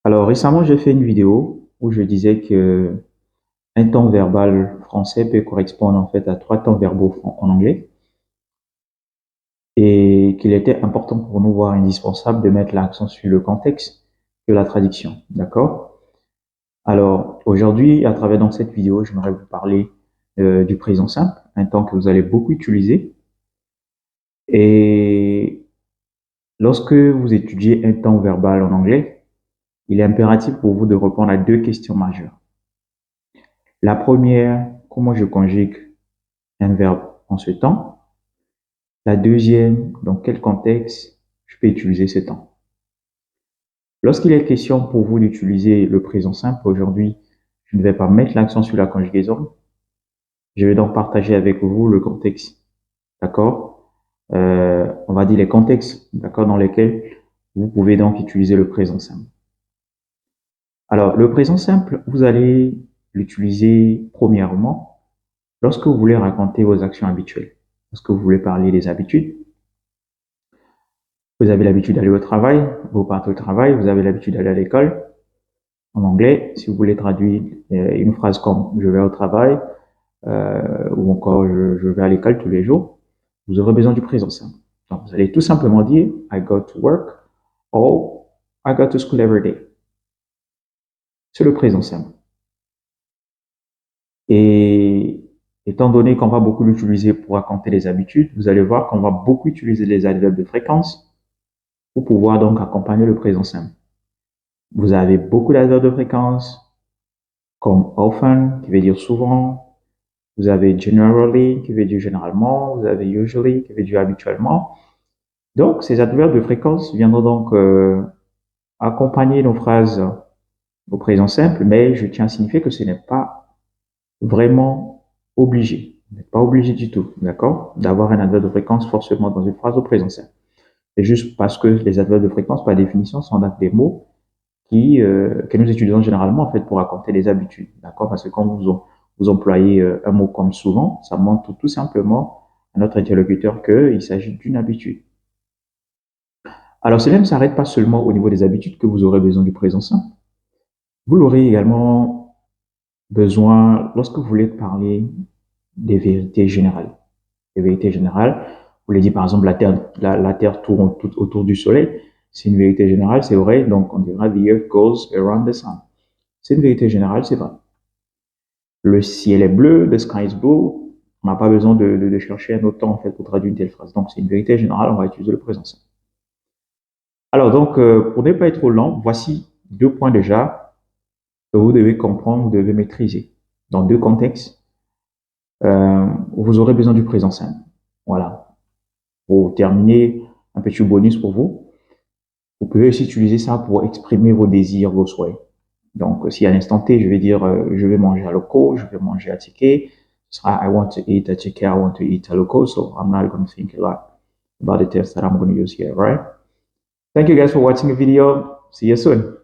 Alors récemment, j'ai fait une vidéo où je disais que un temps verbal français peut correspondre en fait à trois temps verbaux en anglais et qu'il était important pour nous, voire indispensable, de mettre l'accent sur le contexte de la traduction. D'accord? Alors aujourd'hui, à travers donc cette vidéo, j'aimerais vous parler du présent simple, un temps que vous allez beaucoup utiliser. Et lorsque vous étudiez un temps verbal en anglais, il est impératif pour vous de répondre à deux questions majeures. La première, comment je conjugue un verbe en ce temps. La deuxième, dans quel contexte je peux utiliser ce temps. Lorsqu'il est question pour vous d'utiliser le présent simple, aujourd'hui, je ne vais pas mettre l'accent sur la conjugaison. Je vais donc partager avec vous le contexte, d'accord? On va dire les contextes, d'accord, dans lesquels vous pouvez donc utiliser le présent simple. Alors, le présent simple, vous allez l'utiliser premièrement lorsque vous voulez raconter vos actions habituelles, lorsque vous voulez parler des habitudes. Vous avez l'habitude d'aller au travail, vous partez au travail, vous avez l'habitude d'aller à l'école. En anglais, si vous voulez traduire une phrase comme je vais au travail ou encore je vais à l'école tous les jours, vous aurez besoin du présent simple. Donc, vous allez tout simplement dire I go to work or I go to school every day. C'est le présent simple. Et étant donné qu'on va beaucoup l'utiliser pour raconter les habitudes, vous allez voir qu'on va beaucoup utiliser les adverbes de fréquence pour pouvoir donc accompagner le présent simple. Vous avez beaucoup d'adverbes de fréquence, comme often, qui veut dire souvent. Vous avez generally, qui veut dire généralement. Vous avez usually, qui veut dire habituellement. Donc, ces adverbes de fréquence viendront donc accompagner nos phrases au présent simple, mais je tiens à signifier que ce n'est pas vraiment obligé. Vous n'êtes pas obligé du tout, d'accord, d'avoir un adverbe de fréquence forcément dans une phrase au présent simple. C'est juste parce que les adverbes de fréquence, par définition, sont des mots que nous utilisons généralement en fait pour raconter les habitudes, d'accord? Parce que quand vous employez un mot comme souvent, ça montre tout simplement à notre interlocuteur qu'il s'agit d'une habitude. Alors cela ne s'arrête pas seulement au niveau des habitudes que vous aurez besoin du présent simple. Vous l'aurez également besoin lorsque vous voulez parler des vérités générales. Les vérités générales, vous voulez dire par exemple la Terre tourne tout autour du Soleil, c'est une vérité générale, c'est vrai, donc on dira the earth goes around the sun. C'est une vérité générale, c'est vrai. Le ciel est bleu, the sky is blue. On n'a pas besoin de chercher un autre temps en fait pour traduire une telle phrase. Donc c'est une vérité générale, on va utiliser le présent simple. Alors donc pour ne pas être trop lent, voici deux points déjà que vous devez comprendre, vous devez maîtriser. Dans deux contextes, vous aurez besoin du présent simple. Voilà. Pour terminer, un petit bonus pour vous. Vous pouvez aussi utiliser ça pour exprimer vos désirs, vos souhaits. Donc, si à l'instant T, je vais dire, je vais manger à loco, je vais manger à ticket, ce sera I want to eat a ticket, I want to eat a loco, so I'm not going to think a lot about the test that I'm going to use here, right? Thank you guys for watching the video. See you soon.